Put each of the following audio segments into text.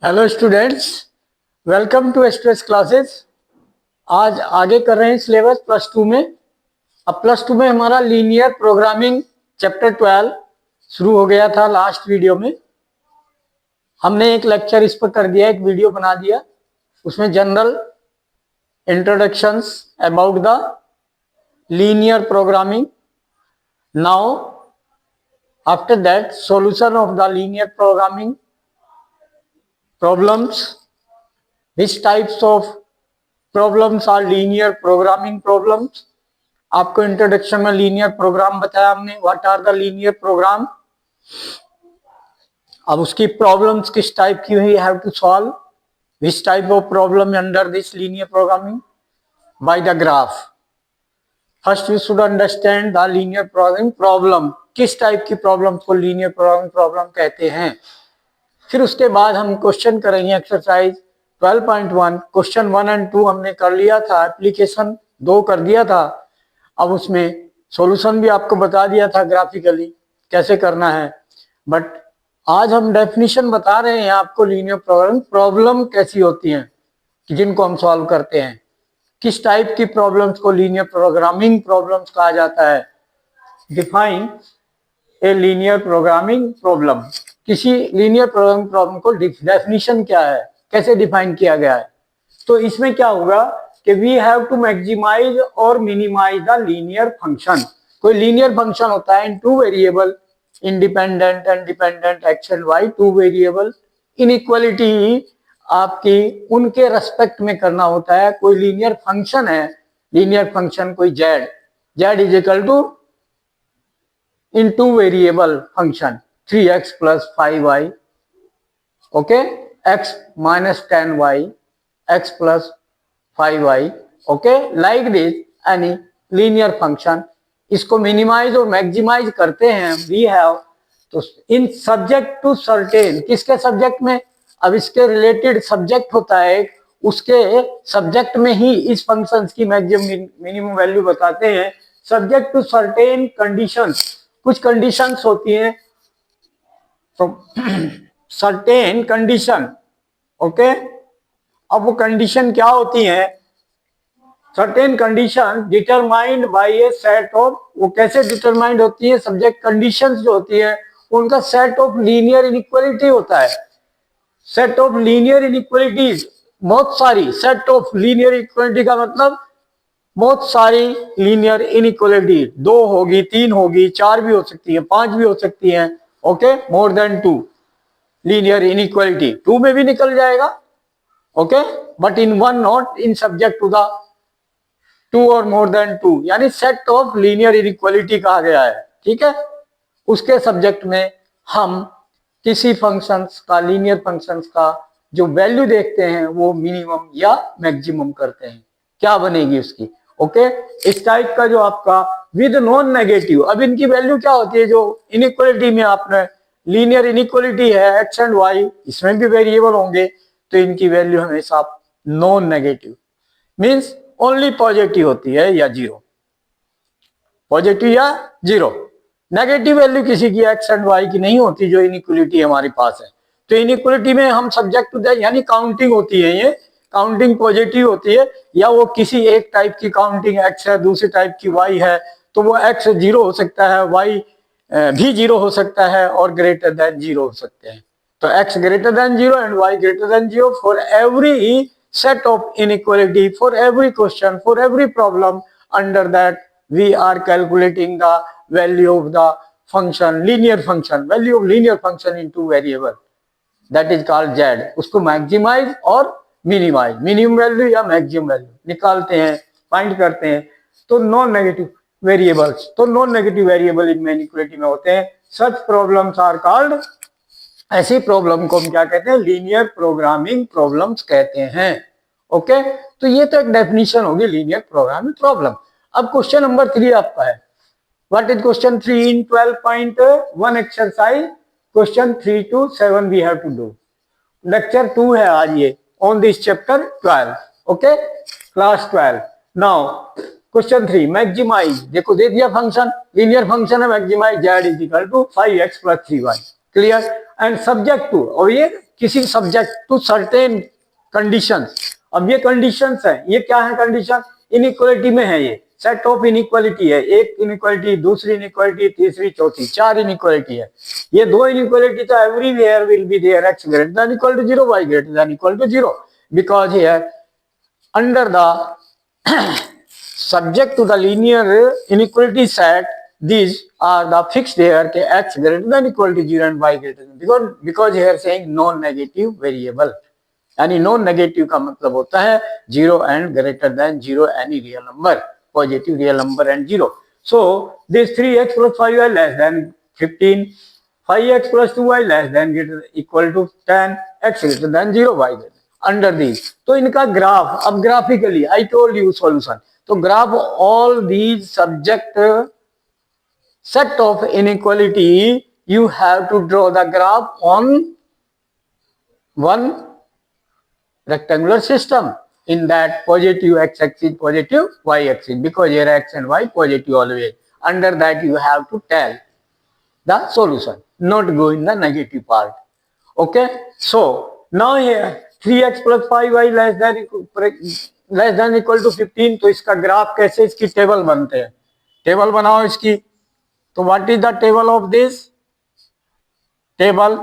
Hello students, welcome to express classes. आज आगे कर रहे हैं सिलेबस +2 में। अब +2 में हमारा लीनियर प्रोग्रामिंग चैप्टर 12 शुरू हो गया था। लास्ट वीडियो में हमने एक लेक्चर इस पर कर दिया, एक वीडियो बना दिया। उसमें general introductions about the linear programming. Now after that solution of the linear programming problems, which types of problems are linear programming problems। आपको इंट्रोडक्शन में लीनियर प्रोग्राम बताया हमने, what are the linear program. अब उसकी problems किस type की हुई, have to solve which type of problem under this linear programming by the graph. First we should understand the linear programming problem, किस type की problem को linear programming problem कहते हैं। फिर उसके बाद हम क्वेश्चन करेंगे एक्सरसाइज 12.1। क्वेश्चन 1 और 2 हमने कर लिया था, एप्लीकेशन 2 कर दिया था। अब उसमें सॉल्यूशन भी आपको बता दिया था ग्राफिकली कैसे करना है। बट आज हम डेफिनेशन बता रहे हैं आपको लीनियर प्रोग्रामिंग प्रॉब्लम कैसी होती हैं, जिनको हम सॉल्व करते हैं। किस टाइप की प्रॉब्लम्स को लीनियर प्रोग्रामिंग प्रॉब्लम्स कहा जाता है। Define a linear programming problem. किसी लीनियर प्रोग्रामिंग प्रॉब्लम को डेफिनेशन क्या है, कैसे डिफाइन किया गया है। तो इसमें क्या होगा कि वी हैव टू मैक्सिमाइज और मिनिमाइज द लीनियर फंक्शन। कोई लीनियर फंक्शन होता है in two variable, independent and dependent x and y, two variable. Inequality आपकी उनके रेस्पेक्ट में करना होता है। कोई लीनियर फंक्शन है, लीनियर फंक्शन कोई z is equal to in two variable function 3x plus 5y, okay, x minus 10y, x plus 5y, okay, like this any linear function। इसको मिनिमाइज और मैक्सिमाइज करते हैं वी हैव, तो इन subject to certain, किसके subject में, अब इसके related subject होता है, उसके सब्जेक्ट में ही इस फंक्शन की मैक्सिमम मिनिमम वैल्यू बताते हैं। सब्जेक्ट टू सर्टेन कंडीशंस, कुछ कंडीशंस होती हैं, सर्टेन कंडीशन, ओके। अब वो कंडीशन क्या होती है, certain condition determined by A set of, वो कैसे डिटरमाइंड होती है, सब्जेक्ट कंडीशंस जो होती है उनका सेट ऑफ लीनियर इनइक्वालिटी होता है। सेट ऑफ लीनियर इनइक्वालिटीज बहुत सारी, सेट ऑफ लीनियर इक्वालिटी का मतलब बहुत सारी लीनियर इनइक्वालिटी, 2 होगी, 3 होगी, 4 भी हो सकती है, 5 भी हो सकती है, okay, more than 2 linear inequality, 2 में भी निकल जाएगा, okay, but in 1 not in subject to the 2 और मोर देन 2, यानी सेट ऑफ लीनियर इनइक्वालिटी कहा गया है, ठीक है। उसके सब्जेक्ट में हम किसी फंक्शंस का, लीनियर फंक्शंस का जो वैल्यू देखते हैं वो मिनिमम या मैक्सिमम करते हैं, क्या बनेगी उसकी, ओके। इस टाइप का जो आपका विद नॉन नेगेटिव, अब इनकी वैल्यू क्या होती है, जो इनइक्वालिटी में आपने लीनियर इनइक्वालिटी है एक्स एंड वाई, इसमें भी वेरिएबल होंगे, तो इनकी वैल्यू हमेशा non negative means only positive होती है या जीरो, पॉजिटिव या जीरो। नेगेटिव वैल्यू किसी की एक्स एंड वाई की नहीं होती जो इनइक्वालिटी हमारे पास है। तो इनइक्वालिटी में हम सब्जेक्ट टू यानी काउंटिंग होती है, ये काउंटिंग पॉजिटिव होती है, या वो किसी एक टाइप की काउंटिंग एक्स है, दूसरी टाइप की वाई है, तो वो एक्स 0 हो सकता है, वाई भी 0 हो सकता है और ग्रेटर देन 0 हो सकते हैं। तो x greater than 0 and y greater than 0 for every set of inequality, for every question, for every problem, under that we are calculating the value of the function, linear function, value of linear function into variable, that is called z। उसको maximise और minimise, minimum value या maximum value निकालते हैं, find करते हैं। तो non negative variables, तो non negative variable इनमें इनइक्वालिटी में होते हैं। सच प्रॉब्लम्स आर कॉल्ड, ऐसी प्रॉब्लम को हम क्या कहते हैं, लीनियर प्रोग्रामिंग प्रॉब्लम्स कहते हैं, ओके। तो ये तो एक डेफिनेशन होगी लीनियर प्रोग्रामिंग प्रॉब्लम। अब क्वेश्चन नंबर 3 आपका है, what is question 3 in 12.1 exercise, question 3 to 7 we have to do. Lecture 2 है आज ये on this chapter 12, okay, class 12। Now question 3, maximise, देखो दे दिया फंक्शन, लीनियर फंक्शन है, maximise z is equal to 5x plus 3y, clear, and subject to, और ये किसी सब्जेक्ट टू सर्टेन कंडीशंस। अब ये कंडीशंस है, ये क्या है कंडीशन, इनइक्वालिटी में है, ये सेट ऑफ इनइक्वालिटी है, एक इनइक्वालिटी, दूसरी इनइक्वालिटी, तीसरी, चौथी, 4 इनइक्वालिटी है। ये 2 इनइक्वालिटी तो everywhere will be there, x greater than equal to 0, y greater than equal to 0, because here under the subject to the linear inequality set, these are the fixed here के x greater than equal to 0 and y greater than, because here saying non negative variable, यानी non negative का मतलब होता है 0 and greater than 0 any real number, positive real number and 0. So this 3x plus 5y less than 15, 5x plus 2y less than equal to 10, x greater than 0, y greater under these. तो इनका graph, अब graphically I told you solution, तो graph all these subject set of inequality, you have to draw the graph on one rectangular system, in that positive x axis, positive y axis, because here x and y positive always. Under that you have to tell the solution, not go in the negative part. Okay, so now here 3x plus 5y less than equal to 15, तो इसका graph कैसे, इसकी table बनते हैं, table बनाओ इसकी। तो what is the table of this, table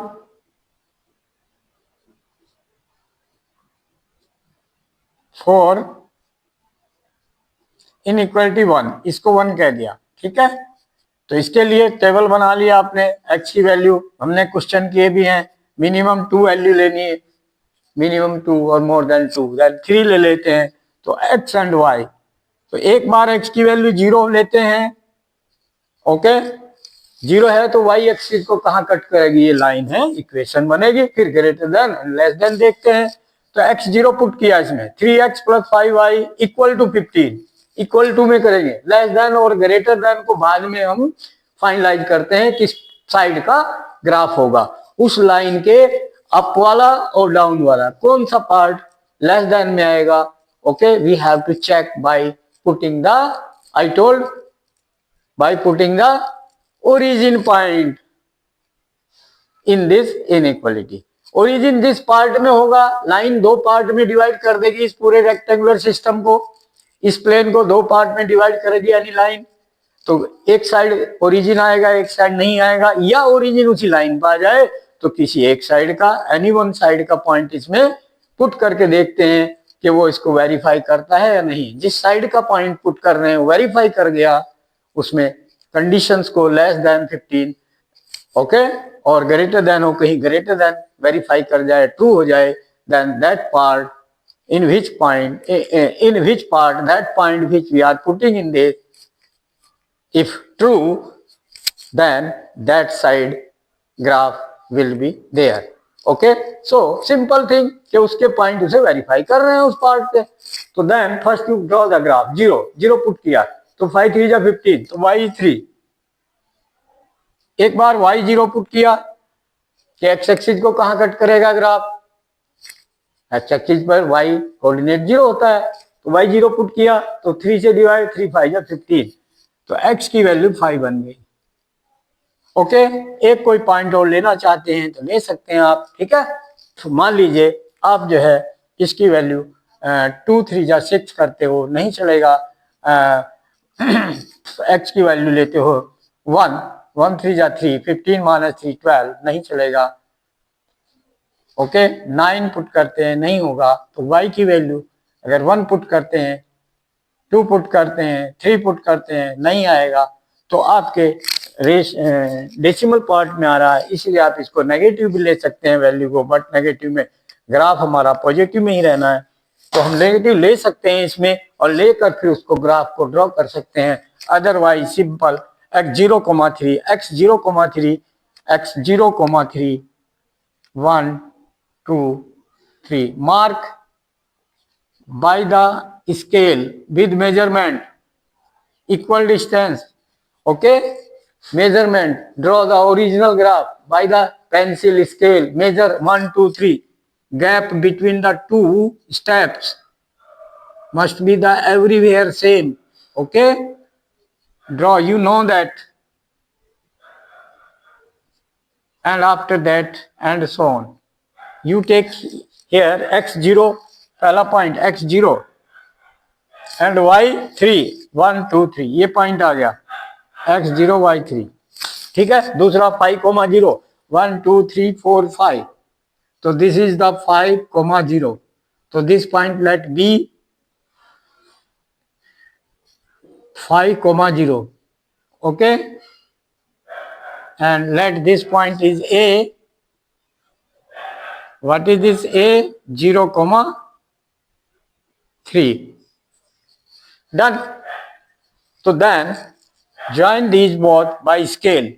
for inequality 1, इसको 1 कह दिया, ठीक है। तो इसके लिए टेबल बना लिया आपने, x की वैल्यू हमने क्वेश्चन किए भी हैं, मिनिमम 2 वैल्यू लेनी है, मिनिमम 2 और मोर देन 2, देन 3 ले लेते हैं। तो x एंड y, तो एक बार x की वैल्यू 0 लेते हैं, ओके 0 है तो y एक्सिस को कहाँ कट करेगी, ये लाइन है, इक्वेशन बनेगी। फिर ग्रेटर देन लेस देन देखते हैं, तो x 0 पुट किया इसमें, 3x plus 5y equal to 15, equal to में करेंगे, लेस देन और ग्रेटर देन को बाद में हम फाइनलाइज करते हैं किस साइड का ग्राफ होगा, उस लाइन के अप वाला और डाउन वाला, कौन सा पार्ट लेस देन में आएगा। Okay, we have to check by putting the, I told by putting the origin point in this inequality. origin जिस पार्ट में होगा, लाइन 2 पार्ट में डिवाइड कर देगी इस पूरे रेक्टेंगुलर सिस्टम को, इस प्लेन को 2 पार्ट में डिवाइड करेगी यानी लाइन, तो एक साइड ओरिजिन आएगा, एक साइड नहीं आएगा, या ओरिजिन उसी लाइन पर आ जाए तो किसी एक साइड का, एनी वन साइड का पॉइंट इसमें पुट करके देखते हैं कि वो इसको वेरीफाई करता है या नहीं। जिस साइड का पॉइंट पुट कर रहे हैं वेरीफाई कर गया, उसमें कंडीशंस को लेस देन 15, ओके, और ग्रेटर देन हो, कहीं ग्रेटर देन वेरीफाई कर जाए, ट्रू हो जाए, then that part in which part that point which we are putting in this, if true then that side graph will be there. Okay, so simple thing कि उसके point उसे verify कर रहे हैं उस पार्ट से। तो then first you draw the graph, 0 put किया तो 5 3 जा 15, तो y 3, एक बार y 0 पुट किया कि x एक्सिस को कहां कट करेगा ग्राफ, x एक्सिस पर y कोऑर्डिनेट 0 होता है, तो y 0 पुट किया तो 3 से डिवाइड, 3 5 जा 15, तो x की वैल्यू 5 बन गई। ओके, एक कोई पॉइंट और लेना चाहते हैं तो ले सकते हैं आप, ठीक है। तो मान लीजिए आप जो है इसकी वैल्यू 2 3 जा 6 करते हो, नहीं चलेगा, x की वैल्यू लेते हो 1 1 3 जा 3, 15 माइनस 3 12, नहीं चलेगा। ओके, 9 पुट करते हैं, नहीं होगा, तो y की वैल्यू अगर 1 पुट करते हैं, 2 पुट करते हैं, 3 पुट करते हैं, नहीं आएगा, तो आपके डेसिमल पार्ट में आ रहा है, इसलिए आप इसको नेगेटिव भी ले सकते हैं वैल्यू को, बट नेगेटिव में ग्राफ हमारा पॉजिटिव में ही रहना है, तो हम नेगेटिव ले सकते हैं इसमें, और लेकर फिर उसको ग्राफ को ड्रॉ कर सकते हैं। Otherwise simple x 0, 3 x 0, 3 x 0, 3 1 2 3 mark by the scale with measurement equal distance. Okay, measurement, draw the original graph by the pencil scale, measure 1 2 3, gap between the 2 steps must be the everywhere same. Okay, draw, you know that, and after that and so on. You take here x0 पहला point x0 and y3 1 2 3 ये point आ गया x0 y3 ठीक है। दूसरा 5,0 1 2 3 4 5 तो this is the 5,0 तो this point let be 5,0 okay and let this point is a. What is this a? 0, 3 done. So then join these both by scale.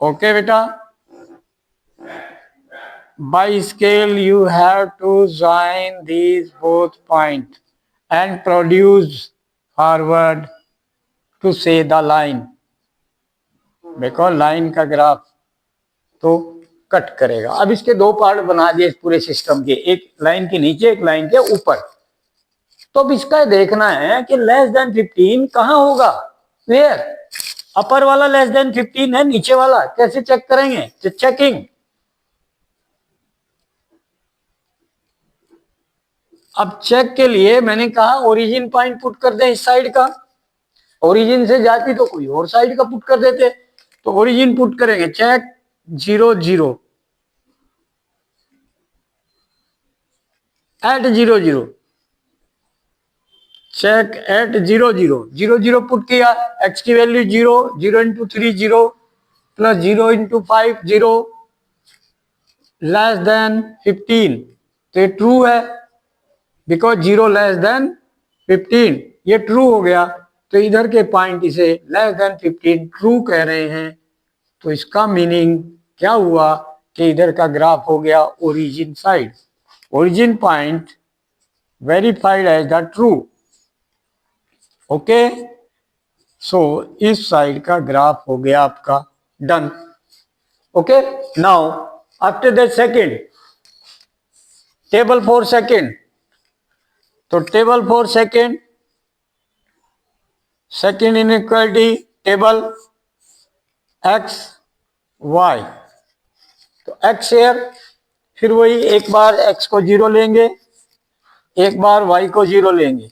Okay beta, by scale you have to join these both points and produce forward to say the line, because line का graph तो cut करेगा। अब इसके दो part बना दिए इस पूरे सिस्टम के, एक लाइन के नीचे एक लाइन के ऊपर। तो अब इसका देखना है कि लेस देन 15 कहां होगा, वेयर अपर वाला लेस देन 15 है, नीचे वाला कैसे चेक करेंगे, चेकिंग। अब चेक के लिए मैंने कहा ओरिजिन पॉइंट पुट कर दे इस साइड का, ओरिजिन से जाती तो कोई और साइड का पुट कर देते। तो ओरिजिन पुट करेंगे check 0 0 at 0 0 check at 0 0 0 0 put किया, x की value 0 0 into 3 0 plus 0 into 5 0 less than 15 तो ये ट्रू है बिकॉज 0 लेस देन 15 ये ट्रू हो गया। तो इधर के पॉइंट इसे लेस देन 15 ट्रू कह रहे हैं। तो इसका मीनिंग क्या हुआ कि इधर का ग्राफ हो गया origin side, origin point verified as the true. Okay so इस साइड का ग्राफ हो गया आपका done. Okay now after that second table for second. तो table for second, second inequality table x y, तो एक्स शेयर फिर वही एक बार x को 0 लेंगे, एक बार y को 0 लेंगे।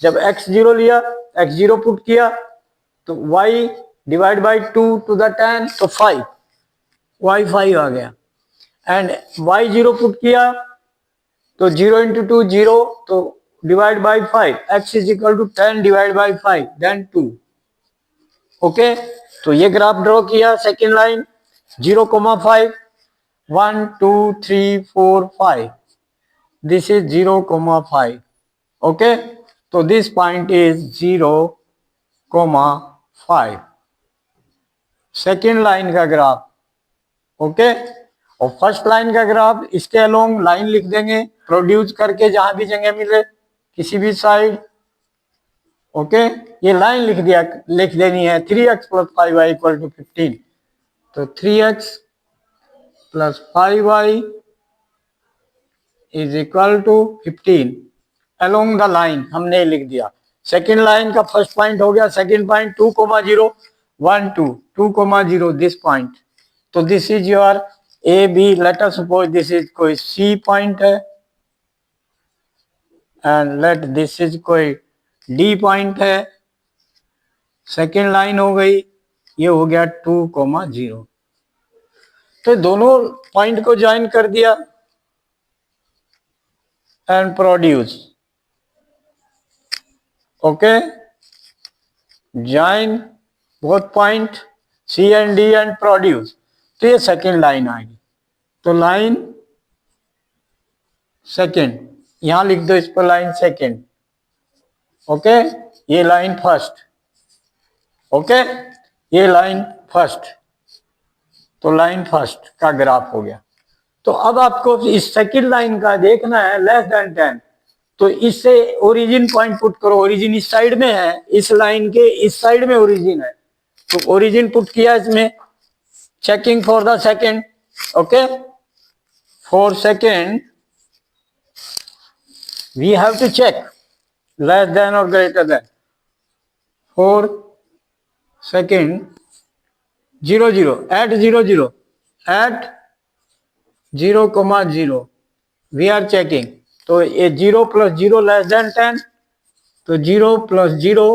जब x 0 लिया x 0 पुट किया तो y divide by 2 to the 10 तो 5 y 5 आ गया एंड y 0 पुट किया तो 0 इंटू 2 0 तो divide by 5 x is equal to 10 divide by 5 then 2। Okay तो ये ग्राफ ड्रॉ किया second line 0, 5 1 2 3 4 5 this is 0, 5 okay तो this point is 0, 5 second line का ग्राफ। ओके और फर्स्ट लाइन का ग्राफ इसके अलोंग लाइन लिख देंगे प्रोड्यूस करके जहां भी जगह मिले किसी भी साइड। ओके ये लाइन लिख देनी है 3x plus 5y equal to 15 तो 3x plus 5y is equal to 15 along the line हमने लिख दिया। सेकेंड लाइन का फर्स्ट पॉइंट हो गया, सेकेंड पॉइंट 2, 0 1 2 2, 0 दिस पॉइंट तो this is your A B. Let us suppose this is कोई C point है एंड लेट दिस इज कोई डी पॉइंट है। सेकेंड लाइन हो गई, ये हो गया 2, 0 तो दोनों पॉइंट को ज्वाइन कर दिया and produce. Okay join both point C and D and produce तो ये सेकेंड लाइन आएगी। तो लाइन सेकेंड यहां लिख दो इस पर लाइन सेकेंड। ओके ये लाइन फर्स्ट, ओके ये लाइन फर्स्ट तो लाइन फर्स्ट का ग्राफ हो गया। तो अब आपको इस सेकेंड लाइन का देखना है लेस देन 10 तो इससे ओरिजिन पॉइंट पुट करो, ओरिजिन इस साइड में है, इस लाइन के इस साइड में ओरिजिन है तो ओरिजिन पुट किया इसमें, checking for the second. Okay for second we have to check less than और greater than. For second 0 0 at 0 0 at 0,0 we are checking. तो ये 0 प्लस 0 लेस देन 10, तो 0 प्लस 0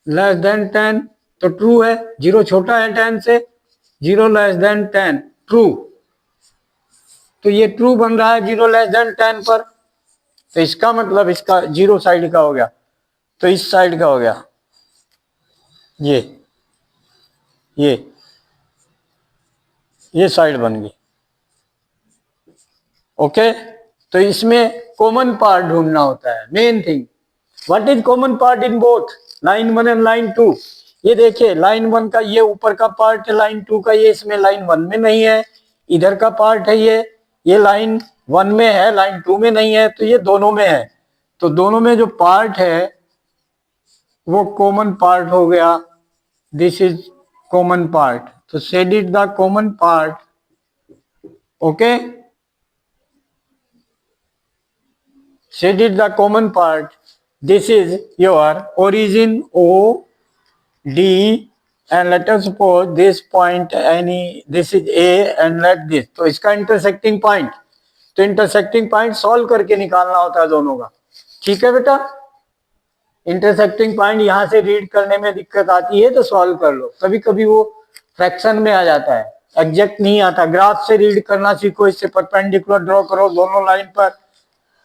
लेस देन 10 तो true है। 0 छोटा है 10 से, 0 लेस देन 10 ट्रू, तो ये ट्रू बन रहा है 0 लेस देन 10 पर। तो इसका मतलब इसका 0 साइड का हो गया, तो इस साइड का हो गया ये ये साइड बन गई। ओके, तो इसमें कॉमन पार्ट ढूंढना होता है, main thing. What is common part in both line 1 and line 2? ये देखिए, लाइन 1 का ये ऊपर का पार्ट है, लाइन 2 का ये इसमें लाइन 1 में नहीं है। इधर का पार्ट है ये लाइन 1 में है, लाइन 2 में नहीं है, तो ये दोनों में है। तो दोनों में जो पार्ट है वो कॉमन पार्ट हो गया। दिस इज कॉमन पार्ट, तो said it the common part. Okay, said it the common part. This is your origin O D, and let us suppose this point this is A and let this, तो इसका intersecting point, तो intersecting point solve करके निकालना होता है दोनों का। ठीक है बेटा, इंटरसेक्टिंग पॉइंट यहां से रीड करने में दिक्कत आती है तो सॉल्व कर लो। कभी कभी वो फ्रैक्शन में आ जाता है, एग्जैक्ट नहीं आता। ग्राफ से रीड करना सीखो, इससे परपेंडिकुलर ड्रॉ करो दोनों लाइन पर,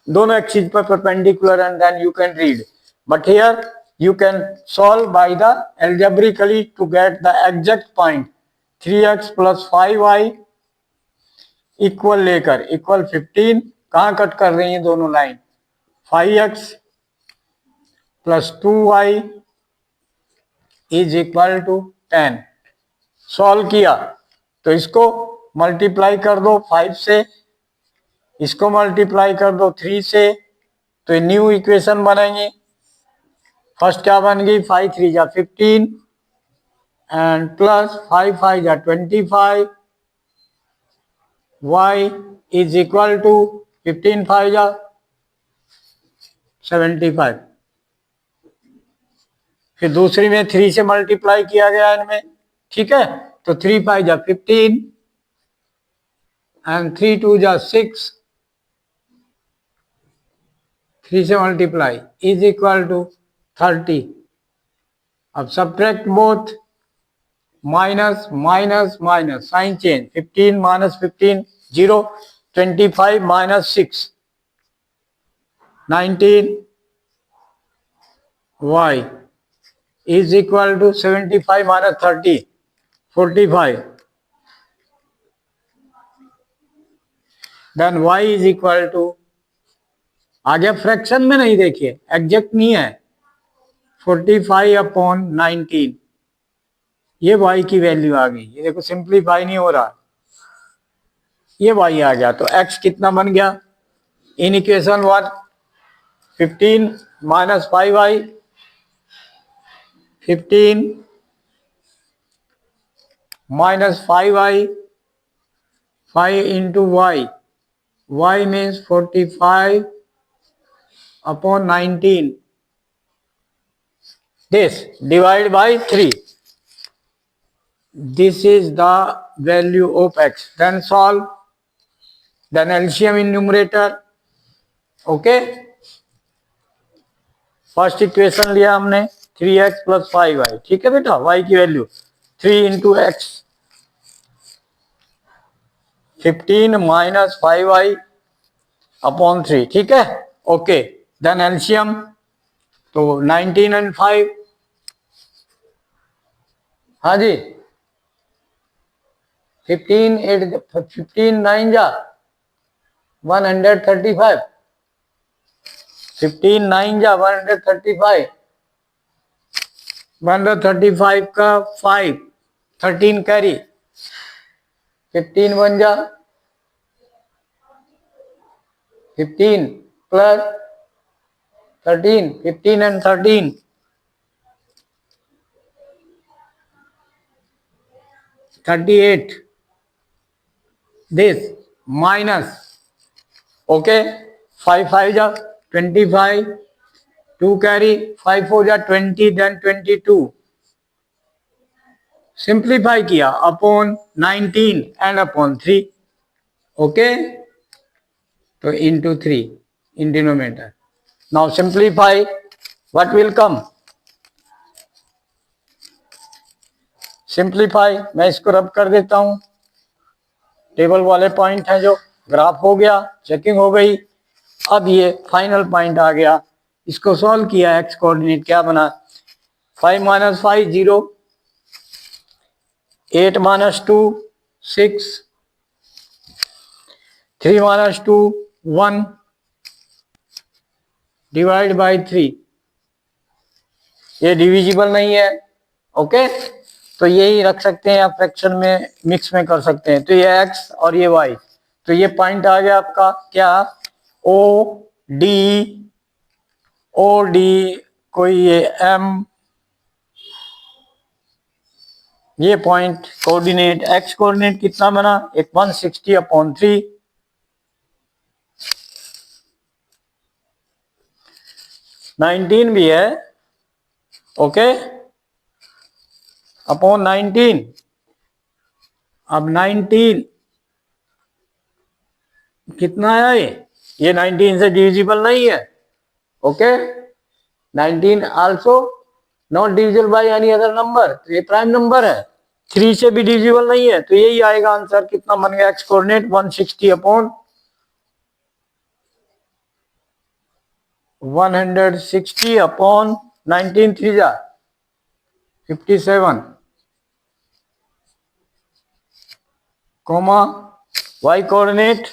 दोनों एक्सिस पर perpendicular, and then you can read. But here you can solve by the algebraically to get the exact point। 3x plus 5y equal लेकर इक्वल 15, कहाँ कट कर रही हैं दोनों line? 5x plus 2y is equal to 10। Solve किया तो इसको multiply कर दो 5 से, इसको मल्टीप्लाई कर दो 3 से, तो न्यू इक्वेशन बनेगी। फर्स्ट क्या बन गई? 5 3 जा 15 एंड प्लस 5 5 जा 25, y इज इक्वल टू 15 5 जा 75। फिर दूसरी में 3 से मल्टीप्लाई किया गया इनमें, ठीक है, तो 3 5 जा 15 एंड 3 2 जा 6, 3 से मल्टीप्लाई इज इक्वल टू 30। अब subtract both, minus minus minus, sign change, 15 minus 15 0, 25 minus 6 19, y is equal to 75 minus 30 45, then y is equal to, आगे फ्रैक्शन में नहीं, देखिए एग्जैक्ट नहीं है, 45 अपॉन 19, ये y की वैल्यू आ गई। ये देखो सिंप्लीफाई नहीं हो रहा, ये y आ गया। तो x कितना बन गया in equation 1? 15 minus 5y, 15 minus 5y, 5 into y, y means 45 upon 19, this divide by 3, this is the value of x, then solve, then LCM in numerator। Okay, first equation लिया हमने 3x plus 5y, ठीक है बेटा, y की value 3 into x, 15 minus 5y upon 3, ठीक है, okay. Then LCM, तो 19 and 5, हाँ जी, 15 9 जा 135, 15 9 जा 135, 135 का 5, 13 कैरी, 15 बन जा 15 plus 13, 15 and 13, 38, this minus, okay, 5 5 जा 25, 2 carry, 5 4 जा 20, then 22, सिंप्लीफाई किया अपॉन 19 एंड अपॉन 3, ओके, तो into 3 in denominator. Now simplify, what will come? Simplify, मैं इसको रब कर देता हूं. टेबल वाले पॉइंट है जो ग्राफ हो गया, चेकिंग हो गई. अब ये फाइनल पॉइंट आ गया, इसको सॉल्व किया. एक्स कोऑर्डिनेट क्या बना? 5 minus 5 0, 8 minus 2 6, 3 minus 2 1, divide by 3. ये डिविजिबल नहीं है, ओके, तो यही रख सकते हैं, आप फ्रैक्शन में मिक्स में कर सकते हैं. तो ये x और ये y, तो ये पॉइंट आ गया आपका क्या? ओ डी कोई ये m, ये पॉइंट कोऑर्डिनेट x कोऑर्डिनेट कितना बना? एक 160 अपॉन 3, 19 भी है, ओके, अपॉन 19. अब 19 कितना है? ये 19 से डिविजिबल नहीं है, okay. 19 also not divisible by any other number, तो ये प्राइम नंबर है. 3 से भी डिविजिबल नहीं है, तो यही आएगा आंसर. कितना बन गया एक्स कोऑर्डिनेट? 160 अपॉन 160 अपॉन 19 3 जा 57, कोमा वाई कोऑर्डिनेट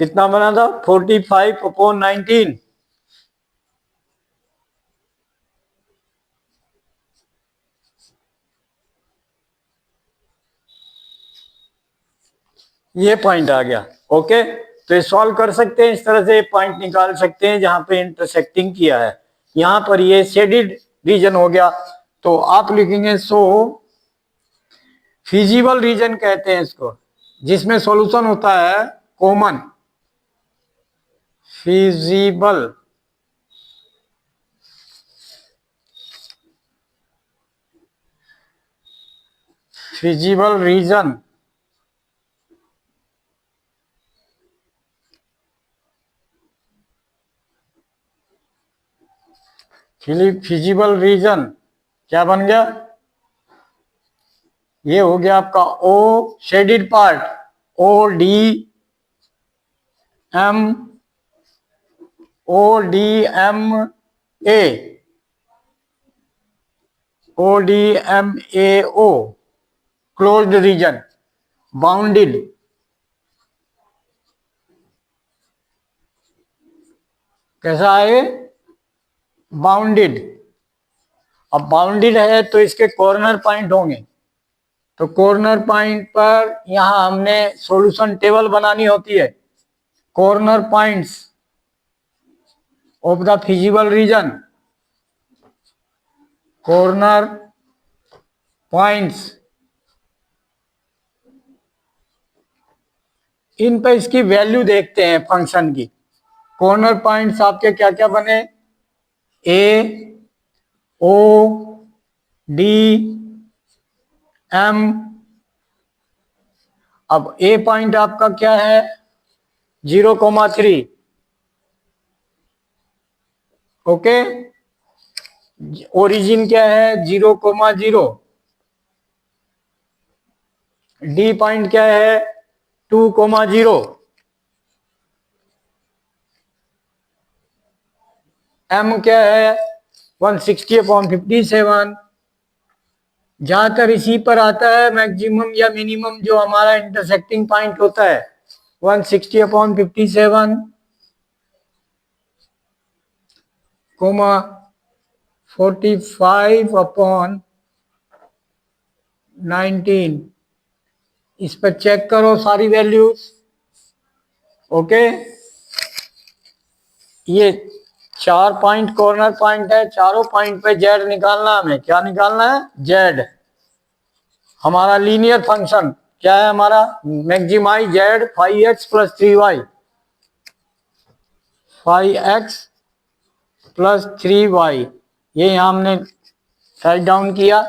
कितना बना था? 45 अपॉन 19. ये पॉइंट आ गया, ओके. तो ये सॉल्व कर सकते हैं, इस तरह से पॉइंट निकाल सकते हैं जहां पे इंटरसेक्टिंग किया है. यहां पर ये शेडेड रीजन हो गया, तो आप लिखेंगे सो फिजिबल रीजन कहते हैं इसको, जिसमें सॉल्यूशन होता है common. Feasible feasible region, feasible region क्या बन गया? ये हो गया आपका O shaded part, O D M, O D M A, O D M A O, closed region, bounded. कैसा है? बाउंडेड. अब बाउंडेड है तो इसके कॉर्नर पॉइंट होंगे, तो कॉर्नर पॉइंट पर यहां हमने सॉल्यूशन टेबल बनानी होती है. Corner points of the feasible region, corner points, इन पर इसकी वैल्यू देखते हैं फंक्शन की. कॉर्नर पॉइंट्स आपके क्या क्या बने? ए, ओ, डी, एम. अब ए पॉइंट आपका क्या है? 0,3, ओके. ओरिजिन क्या है? 0,0. डी पॉइंट क्या है? 2,0. एम क्या है? 160/57. ज्यादातर इसी पर आता है मैक्सिमम या मिनिमम, जो हमारा इंटरसेक्टिंग पॉइंट होता है 160/57, कोमा 45/19. इस पर चेक करो सारी वैल्यूज, ओके. ये 4 पॉइंट कॉर्नर पॉइंट है, चारों पॉइंट पे जेड निकालना है हमें. क्या निकालना है? जेड. हमारा लीनियर फंक्शन क्या है? हमारा maximise Z 5x plus 3y, 5x plus 3y. ये यहां हमने राइट डाउन किया.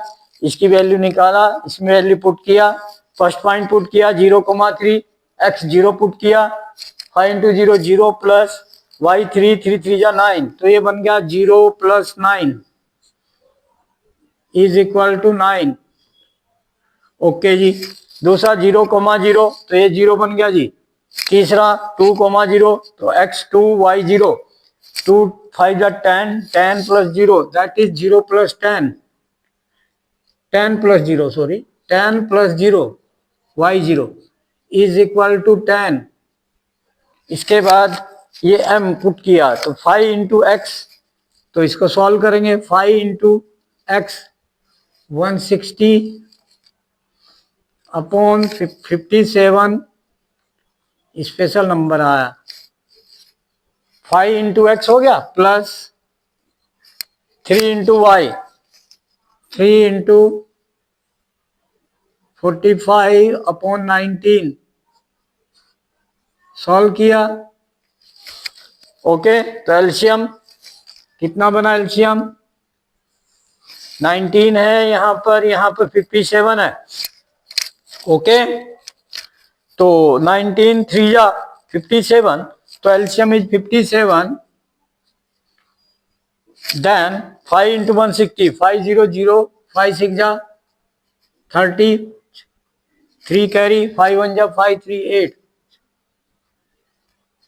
इसकी वैल्यू निकाला, इसमें वैल्यू पुट किया, फर्स्ट पॉइंट पुट किया 0,3, x 0 पुट किया, 5 इंटू 0 0 प्लस y 3 3 3 जा 9, तो ये बन गया 0 plus 9 is equal to 9। Okay जी। दूसरा 0,0, तो ये 0 बन गया जी। तीसरा 2,0, तो x2 y0, 2 5 जा 10, 10 plus 0 that is 0 plus 10, 10 plus 0 sorry 10 plus 0 y0 is equal to 10। इसके बाद ये m पुट किया, तो 5 इंटू एक्स, तो इसको सॉल्व करेंगे, 5 into x 160 upon 57 special number आया, 5 इंटू एक्स हो गया, plus 3 into y, 3 into 45 upon 19, solve किया। ओके, तो एलसीएम कितना बना, एलसीएम 19 है यहाँ पर 57 है। ओके, तो 19 3 जा 57, तो एलसीएम इज 57, देन 5 इंटू 160, 5 0 0 5 6 जा 30, 3 कैरी, 5 1 जा 5 3 8,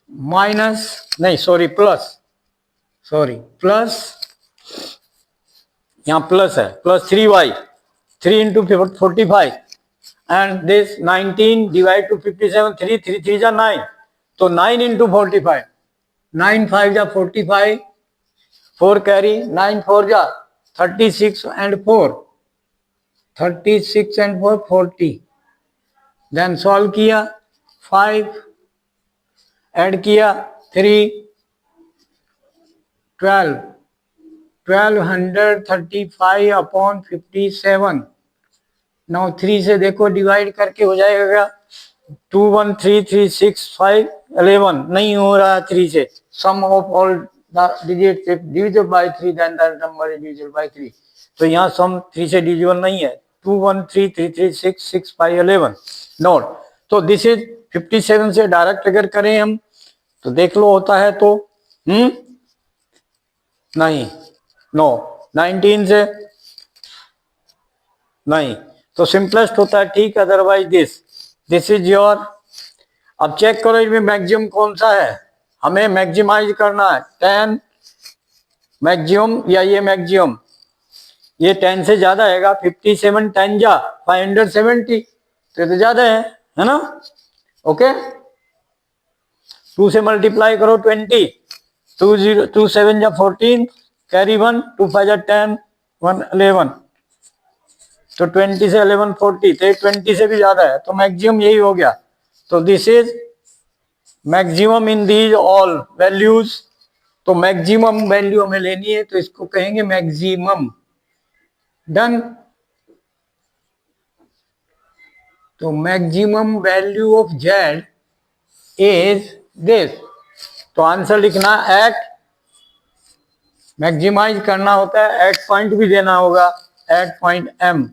माइनस नहीं सॉरी प्लस यहाँ प्लस है, plus 3y, 3 into 45 and this 19 divide two 57, 3 3 3 जा 9, तो 9 इंटू 45, 9 5 जा 45, 4 कैरी, 9 4 जा 36 एंड 4 36 एंड 4 40, देन सॉल्व किया, 5 ऐड किया 3 12 1235 अपॉन 57। नाउ 3 से देखो डिवाइड करके हो जाएगा 2 1 3 3 6 5 11, नहीं हो रहा 3 से, sum of all the digit divisible by 3 then the number is divisible by 3, तो यहाँ सम 3 से डिविजिबल नहीं है, 2 1 3 3 3 6 6 5 11 नोट। तो दिस इज 57 से डायरेक्ट अगर करें हम तो देख लो होता है तो नहीं, नो 19 से नहीं, तो सिंपलेस्ट होता है, ठीक, अदरवाइज दिस इज योर। अब चेक करो इसमें मैक्सिमम कौन सा है, हमें मैक्सिमाइज करना है 10 मैक्सिमम या ये मैक्सिमम, ये 10 से ज्यादा है, 57 10 जा 570, तो ज्यादा है ना। ओके, 2 से मल्टीप्लाई करो 20, 2 0 2 7 जा 14 कैरी 1, 2 5 जा 10 1 11, तो 20 से 11 40, तो 20 से भी ज्यादा है, तो मैक्सिमम यही हो गया। तो this is maximum in these all values, तो मैक्सिमम वैल्यू हमें लेनी है, तो इसको कहेंगे मैक्सिमम। डन, तो maximum value of z is this, तो आंसर लिखना एट, मैक्सिमाइज करना होता है, एट पॉइंट भी देना होगा, at point M,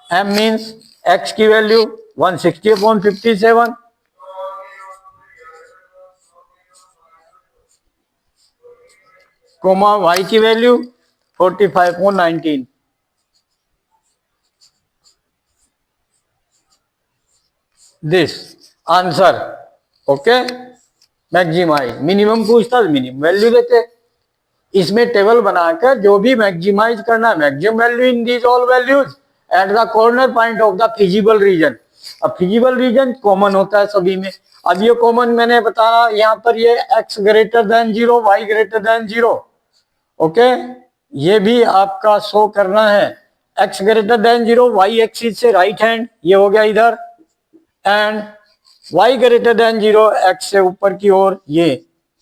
M means x की वैल्यू 160 अपॉन 57, कोमा वाई की value 45 upon 19, this answer. Okay, maximise, minimum पूछता तो मिनिमम वैल्यू देते, इसमें टेबल बनाकर जो भी मैक्सिमाइज करना है, maximum value in these all values at the corner point of the feasible reason. अब फिजिबल रीजन कॉमन होता है सभी में, अब ये कॉमन मैंने बताया यहाँ पर, ये x greater than 0 y greater than 0, okay, ये भी आपका शो करना है, x greater than 0 y axis से राइट हैंड, ये हो गया इधर, and y greater than 0 x से ऊपर की ओर ये,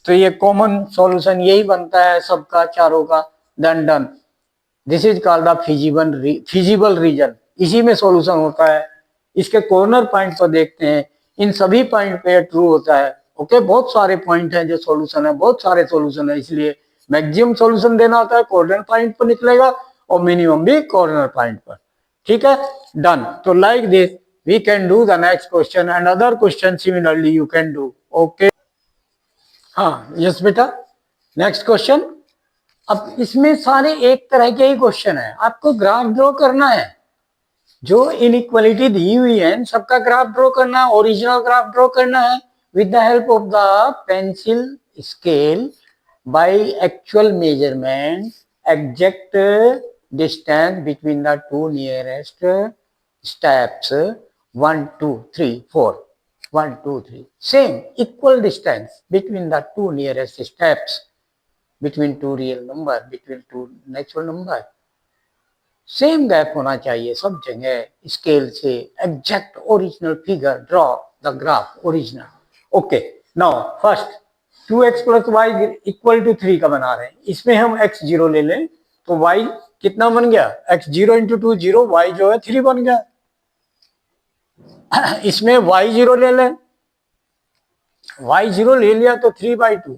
तो ये कॉमन सॉल्यूशन यही बनता है सबका, चारों का, then done. This is called the feasible region, इसी में सॉल्यूशन होता है। इसके कॉर्नर पॉइंट पर देखते हैं, इन सभी पॉइंट पे ट्रू होता है। ओके, बहुत सारे पॉइंट हैं जो सॉल्यूशन है, बहुत सारे सॉल्यूशन है, इसलिए मैक्सिमम सॉल्यूशन देना होता है, कॉर्नर पॉइंट पर निकलेगा, और मिनिमम भी कॉर्नर पॉइंट पर। ठीक है, डन। तो like this we can do the next question and other question similarly you can do. Okay, हाँ यस बेटा, नेक्स्ट क्वेश्चन। अब इसमें सारे एक तरह के ही क्वेश्चन है, आपको ग्राफ ड्रॉ करना है। जो इनइक्वालिटी दी हुई है सबका ग्राफ ड्रॉ करना है, ओरिजिनल ग्राफ ड्रॉ करना है with the help of the pencil scale by actual measurement exact distance between the two nearest steps 1 2 3 4 1 2 3 same equal distance between the two nearest steps between two real number between two natural number, same gap होना चाहिए सब जगह, scale से exact original figure draw the graph original. Okay, now first 2x plus y equal to 3 का बना रहे हैं, इसमें हम x0 ले लें तो y कितना बन गया, x0 इंटू 2 0, y जो है 3 बन गया। इसमें y0 ले लें, y0 ले लिया तो 3/2,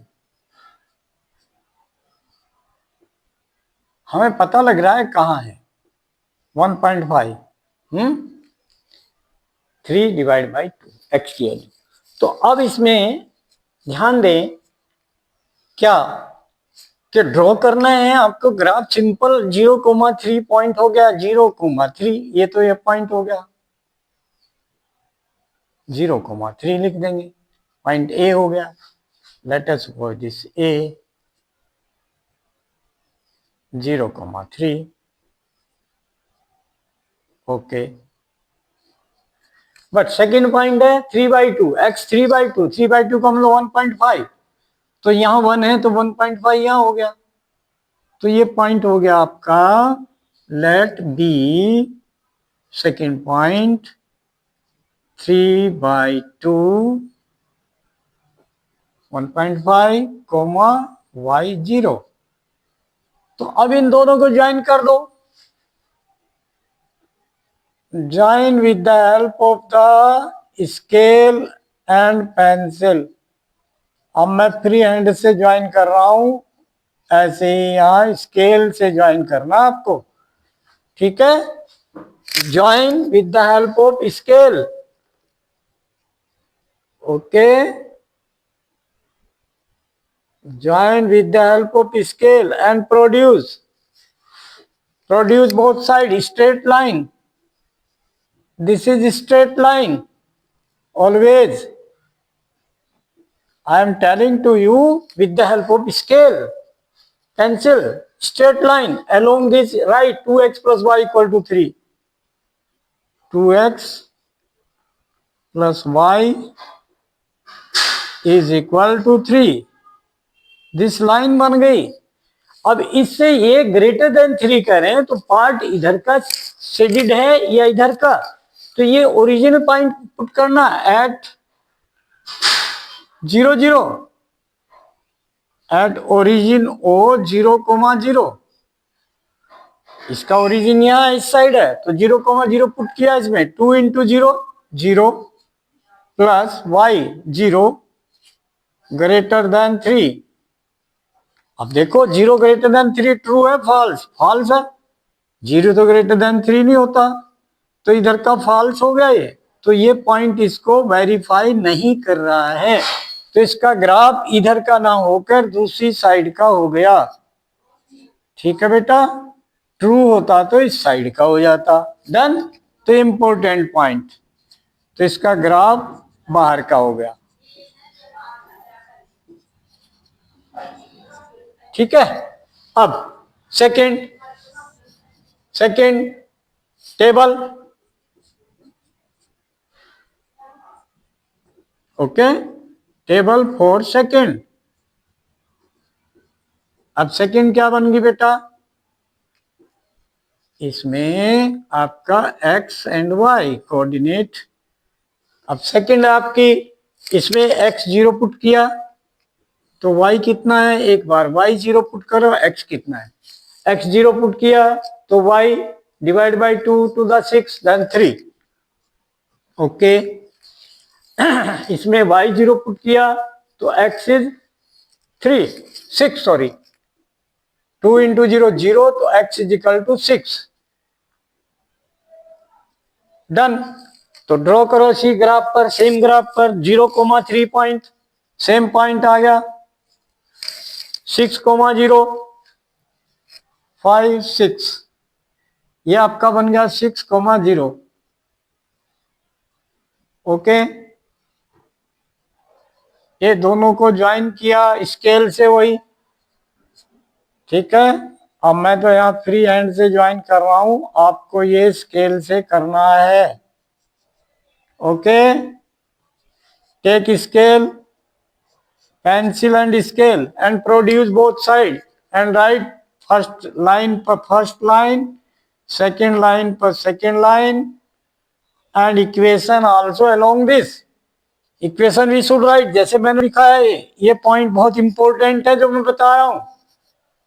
हमें पता लग रहा है कहाँ है 1.5, 3 डिवाइड बाई 2 एक्स की वैल्यू। तो अब इसमें ध्यान दें क्या कि ड्रॉ करना है आपको ग्राफ सिंपल 0,3 पॉइंट हो गया, 0,3 ये तो ये पॉइंट हो गया, 0,3 लिख देंगे, पॉइंट ए हो गया। Late us suppose this A 0,3। Okay, but second point है 3/2, x 3/2, 3/2 का मतलब 1.5, तो यहाँ 1 है तो 1.5 यहाँ हो गया, तो ये पॉइंट हो गया आपका, let be second point 3/2 1.5 comma y0। तो अब इन दोनों को ज्वाइन कर दो, join with the help of the scale and pencil. अब मैं फ्री हैंड से ज्वाइन कर रहा हूं, ऐसे ही यहां स्केल से ज्वाइन करना आपको, ठीक है। Join with the help of scale, okay, join with the help of scale and produce both sides straight line. This is straight line always. I am telling to you with the help of scale, pencil, straight line along this right 2x plus y equal to 3. 2x plus y is equal to 3. This line बन गई। अब इससे ये greater than 3 करें तो part इधर का shaded है या इधर का, तो ये ओरिजिनल पॉइंट पुट करना एट 0 0, एट ओरिजिन ओ 0,0। इसका ओरिजिन यहाँ इस साइड है तो 0,0 पुट किया इसमें, 2 into 0 0 plus y 0 greater than 3। अब देखो 0 ग्रेटर देन 3 ट्रू है फॉल्स, फॉल्स है, 0 तो ग्रेटर देन 3 नहीं होता, तो इधर का फॉल्स हो गया ये, तो ये पॉइंट इसको वेरीफाई नहीं कर रहा है, तो इसका ग्राफ इधर का ना होकर दूसरी साइड का हो गया। ठीक है बेटा, ट्रू होता तो इस साइड का हो जाता। डन, तो इंपॉर्टेंट पॉइंट, तो इसका ग्राफ बाहर का हो गया। ठीक है, अब second table, okay, table for second. अब सेकंड क्या बन गई बेटा, इसमें आपका x एंड y कोऑर्डिनेट। अब सेकंड आपकी, इसमें x0 पुट किया तो y कितना है, एक बार y0 पुट करो, x कितना है, x0 पुट किया तो y divide by 2 to the 6 then 3। Okay, इसमें y0 पुट किया तो x is 6 सॉरी, 2 इंटू 0 0, तो x is equal to 6। Done. तो ड्रॉ करो सी ग्राफ पर, सेम ग्राफ पर 0,3 पॉइंट, सेम पॉइंट आ गया 6,0, 5 6, ये आपका बन गया 6,0। ओके, ये दोनों को ज्वाइन किया स्केल से, वही ठीक है। अब मैं तो यहाँ फ्री हैंड से ज्वाइन कर रहा हूं, आपको ये स्केल से करना है। Okay, take scale, pencil and scale and produce both side and write first line पर फर्स्ट लाइन, सेकेंड लाइन पर second line and equation also along this. Equation we should write, जैसे मैंने लिखा है। ये पॉइंट बहुत इंपॉर्टेंट है जो मैं बता रहा हूं,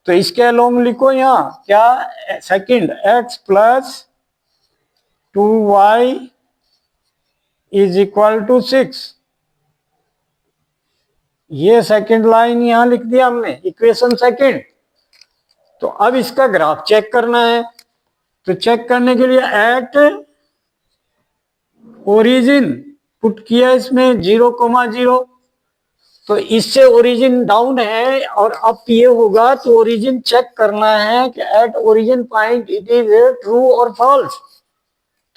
तो इसके अलोंग लिखो यहाँ क्या, second x plus 2y is equal to 6। ये सेकंड लाइन यहां लिख दिया हमने, इक्वेशन सेकंड। तो अब इसका ग्राफ चेक करना है, तो चेक करने के लिए एट ओरिजिन पुट किया इसमें 0,0, तो इससे ओरिजिन डाउन है और अप ये होगा, तो ओरिजिन चेक करना है कि at origin point it is true और फॉल्स।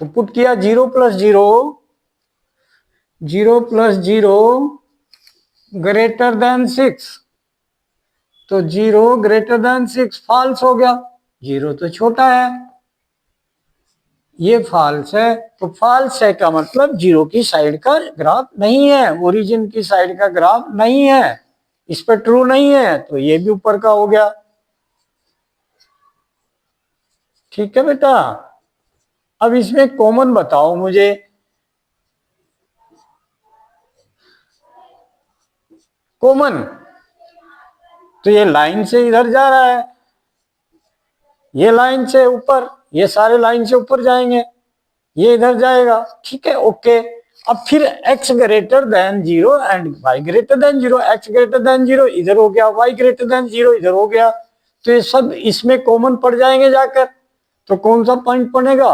तो पुट किया 0 प्लस 0, 0 प्लस 0 ग्रेटर देन 6, तो 0 ग्रेटर देन 6 फॉल्स हो गया, 0 तो छोटा है, ये फॉल्स है। तो फॉल्स है का मतलब 0 की साइड का ग्राफ नहीं है, ओरिजिन की साइड का ग्राफ नहीं है, इस पर ट्रू नहीं है, तो ये भी ऊपर का हो गया। ठीक है बेटा, अब इसमें कॉमन बताओ मुझे। कॉमन, तो ये लाइन से इधर जा रहा है, ये लाइन से ऊपर, ये सारे लाइन से ऊपर जाएंगे, ये इधर जाएगा, ठीक है। ओके, अब फिर x greater than 0 and y greater than 0, x greater than 0 इधर हो गया, y ग्रेटर देन 0 इधर हो गया, तो ये सब इसमें कॉमन पड़ जाएंगे जाकर। तो कौन सा पॉइंट बनेगा,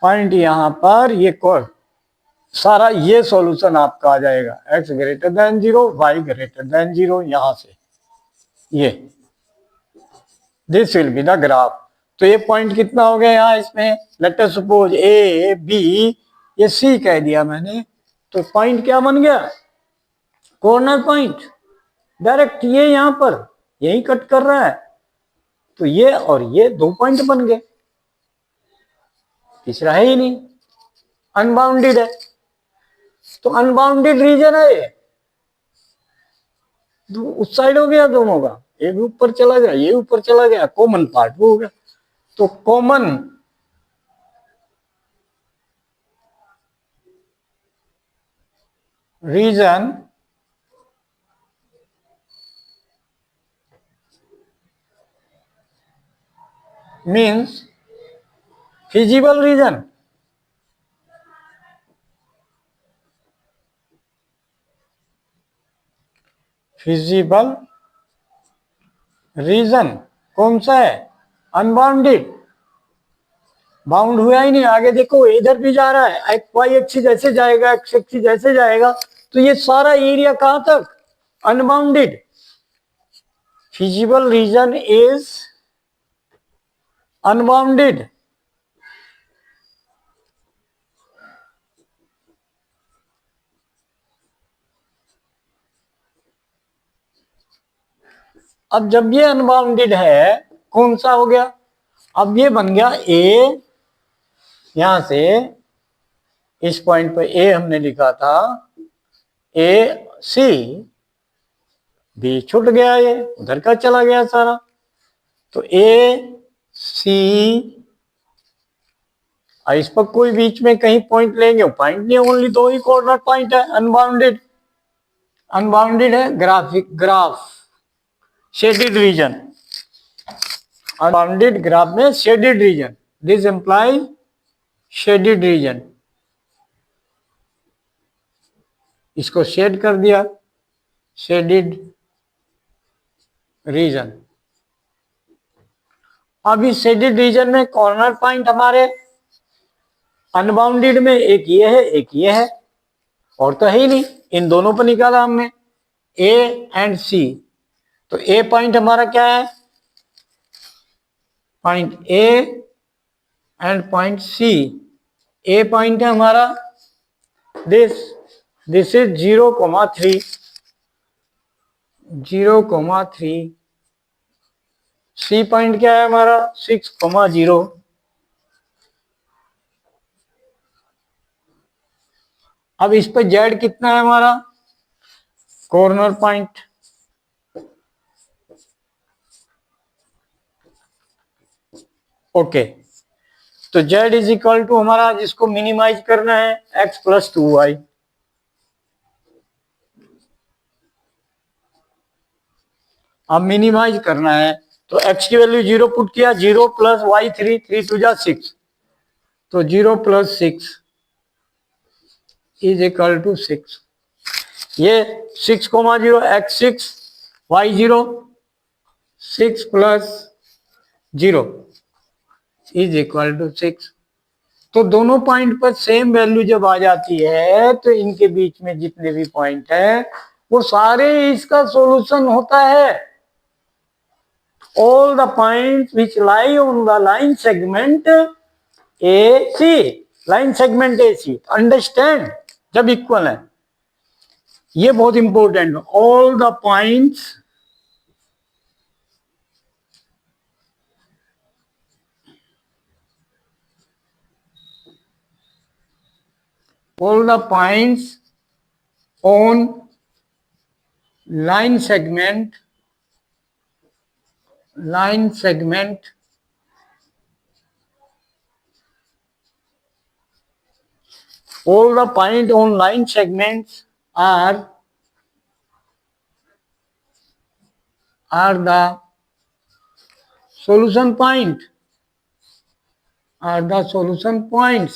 पॉइंट यहाँ पर, ये कौन सारा ये सॉल्यूशन आपका आ जाएगा, x greater than 0, y greater than 0, यहां से ये, this will be the graph. तो ये पॉइंट कितना हो गया यहाँ इसमें, let us suppose A B, ये सी कह दिया मैंने, तो पॉइंट क्या बन गया, कॉर्नर पॉइंट, डायरेक्ट ये यहां पर यही कट कर रहा है, तो ये और ये 2 पॉइंट बन गए, तीसरा है ही नहीं, अनबाउंडेड है। तो अनबाउंडेड रीजन है ये, उस साइड हो गया दोनों का, ये भी ऊपर चला गया, ये ऊपर चला गया, कॉमन पार्ट हो गया। तो common region means feasible region, feasible region कौन सा है, अनबाउंडेड, बाउंड हुआ ही नहीं, आगे देखो इधर भी जा रहा है, वाई एक्सिस ऐसे जाएगा, एक्स एक्सिस ऐसे जाएगा, तो ये सारा एरिया कहां तक, unbounded. Feasible region is unbounded. अब जब ये अनबाउंडेड है, कौन सा हो गया, अब ये बन गया ए, यहां से इस पॉइंट पर ए हमने लिखा था, ए सी, बी छूट गया, ये उधर का चला गया सारा, तो ए सी, इस पर कोई बीच में कहीं पॉइंट लेंगे, पॉइंट नहीं, ओनली 2 ही कॉर्नर पॉइंट है, अनबाउंडेड, अनबाउंडेड है, graphic graph shaded region, unbounded graph में shaded region, this employs shaded region, इसको शेड कर दिया, शेडेड रीजन। अब इस शेडेड रीजन में कॉर्नर पॉइंट हमारे अनबाउंडेड में एक ये है, एक ये है, और तो है ही नहीं, इन दोनों पर निकाला हमने ए एंड सी। तो ए पॉइंट हमारा क्या है, point A and point C. A point है हमारा दिस इज 0,3, 0,3। सी पॉइंट क्या है हमारा 6,0। अब इस पे जेड कितना है हमारा, कॉर्नर पॉइंट, ओके। तो जेड इज इक्वल टू हमारा, जिसको मिनिमाइज करना है, एक्स प्लस 2y। अब मिनिमाइज करना है तो x की वैल्यू 0 पुट किया, 0 प्लस वाई 3, 3 टू जा 6, तो 0 प्लस 6 इज इक्वल टू 6। ये 6,0 x 6 y 0, 6 plus 0 is equal to 6। तो दोनों पॉइंट पर सेम वैल्यू जब आ जाती है तो इनके बीच में जितने भी पॉइंट है वो सारे इसका सॉल्यूशन होता है। all the points which lie on the line segment AC, line segment AC, understand, जब इक्वल है, ये बहुत important. all the points on line segment all the point on line segments are the solution point, are the solution points।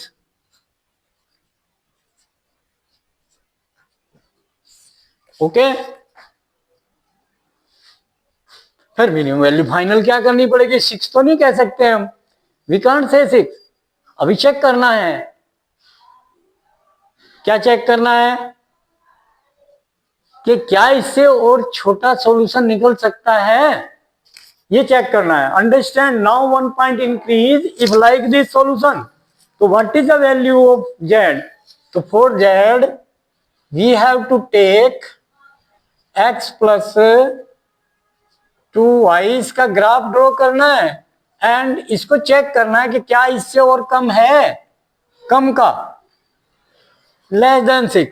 Okay. फिर minimum value final क्या करनी पड़ेगी, 6 तो नहीं कह सकते हम, वी कांट से 6। अभी चेक करना है, क्या चेक करना है कि क्या इससे और छोटा सॉल्यूशन निकल सकता है, ये चेक करना है। Understand, now 1 point increase if like this solution. तो what is the value of z, तो for z we have to take x plus 2y, इसका ग्राफ ड्रॉ करना है एंड इसको चेक करना है कि क्या इससे और कम है, कम का लेस देन 6,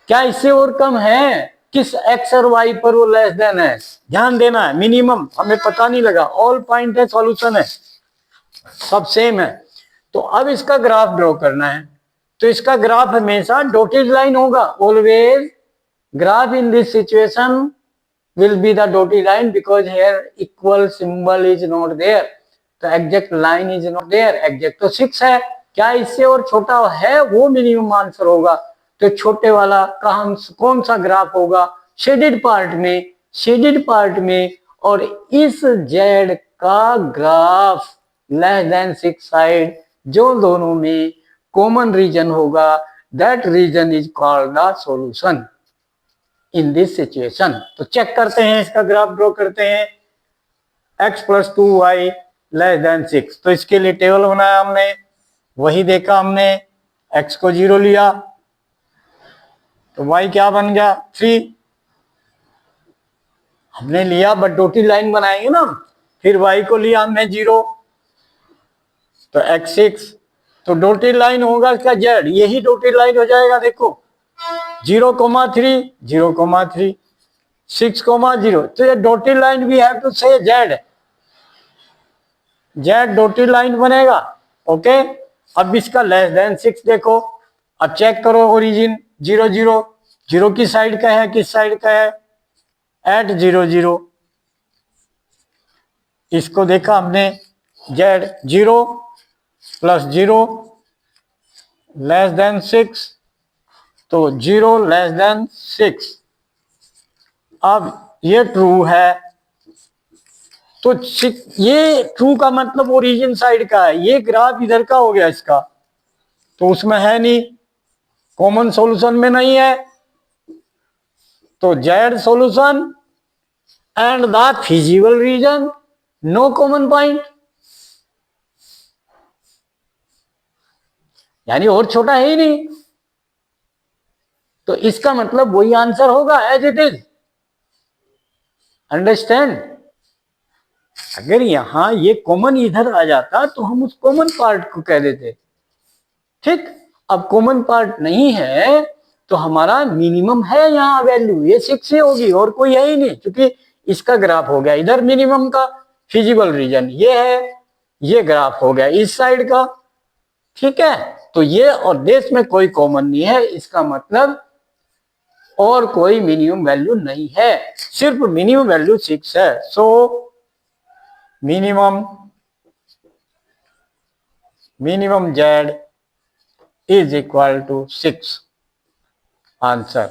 क्या इससे और कम है, किस x और y पर वो लेस देन है, ध्यान देना है। मिनिमम हमें पता नहीं लगा, ऑल पॉइंट है, सॉल्यूशन है, सब सेम है। तो अब इसका ग्राफ ड्रॉ करना है, तो इसका ग्राफ हमेशा डॉटेड लाइन होगा, always graph in this situation will be the dotted line because here equal symbol is not there, तो exact line is not there, exact तो 6 है, क्या इससे और छोटा है, वो मिनिमम आंसर होगा। तो छोटे वाला कौन सा ग्राफ होगा, शेडेड पार्ट में, और इस z का ग्राफ लेस देन 6 साइड, जो दोनों में कॉमन रीजन होगा, that region is called the solution in this situation. तो चेक करते हैं, इसका ग्राफ ड्रॉ करते हैं, x plus 2y less than 6। तो इसके लिए टेबल बनाया हमने, वही देखा हमने, x को 0 लिया तो y क्या बन गया 3 हमने लिया, बट डॉटेड लाइन बनाएंगे ना, फिर y को लिया हमने 0 तो x 6, तो डॉटेड लाइन होगा इसका z, यही डॉटेड लाइन हो जाएगा, देखो 0,3 0,3 6,0। तो ये dotted line we have to say Z dotted line बनेगा, ओके। अब इसका लेस देन 6 देखो, अब चेक करो ओरिजिन 0 0 0 की साइड का है, किस साइड का है, एट 0 0, इसको देखा हमने, जेड 0 प्लस 0 लेस देन 6, तो 0 लेस देन 6। अब ये ट्रू है, तो ये ट्रू का मतलब ओरिजिन साइड का है, ये ग्राफ इधर का हो गया इसका, तो उसमें है नहीं, कॉमन सॉल्यूशन में नहीं है, तो Z solution and the feasible region no common point, यानी और छोटा है ही नहीं, तो इसका मतलब वही आंसर होगा एज इट इज। अंडरस्टैंड? अगर यहां ये कॉमन इधर आ जाता तो हम उस कॉमन पार्ट को कह देते, ठीक। अब कॉमन पार्ट नहीं है तो हमारा मिनिमम है यहाँ वैल्यू, ये 6 ही होगी और कोई है ही नहीं, क्योंकि इसका ग्राफ हो गया इधर मिनिमम का, फिजिबल रीजन ये है, ये ग्राफ हो गया इस साइड का, ठीक है। तो ये और देश में कोई कॉमन नहीं है, इसका मतलब और कोई मिनिमम वैल्यू नहीं है, सिर्फ मिनिमम वैल्यू 6 है। So minimum Z is equal to 6 answer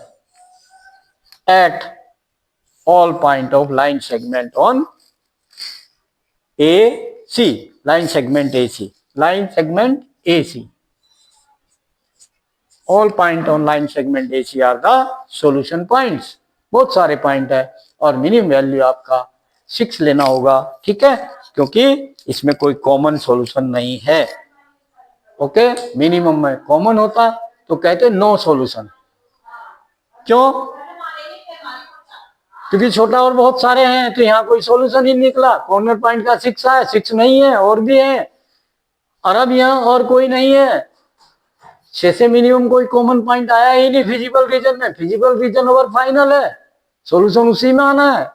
at all point of line segment on AC, line segment AC, line segment AC, all point on line segment AC are the solution points। बहुत सारे point है और minimum value आपका 6 लेना होगा, ठीक है, क्योंकि इसमें कोई कॉमन सॉल्यूशन नहीं है। ओके, मिनिमम में कॉमन होता तो कहते नो सॉल्यूशन, क्यों? क्योंकि छोटा और बहुत सारे हैं, तो यहाँ कोई सॉल्यूशन ही निकला, कॉर्नर पॉइंट का 6 है, 6 नहीं है और भी है, और अब यहाँ और कोई नहीं है, 6 से मिनिमम कोई कॉमन पॉइंट आया ही नहीं फिजिबल रीजन में, फिजिबल रीजन ओवर फाइनल है, सॉल्यूशन उसी में आना है।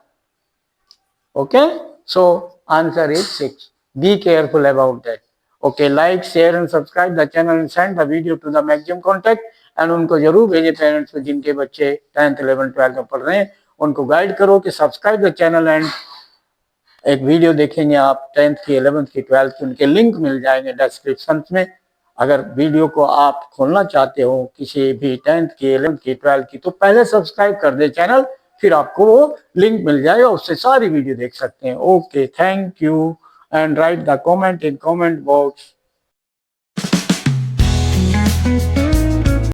Okay, so answer is 6, be careful about that. Okay, like share and subscribe the channel and send the video to the maximum contact, and उनको जरूर भेजिए parents को जिनके बच्चे 10th 11th 12th में पढ़ रहे हैं, उनको गाइड करो कि सब्सक्राइब द चैनल, एंड एक वीडियो देखेंगे आप 10th की 11th की 12th की, उनके लिंक मिल जाएंगे डिस्क्रिप्शन में। अगर वीडियो को आप खोलना चाहते हो किसी भी 10th की 11th की 12th की, तो पहले सब्सक्राइब कर दे चैनल, फिर आपको वो लिंक मिल जाएगा, उससे सारी वीडियो देख सकते हैं। Okay, thank you, and right the comment in comment box.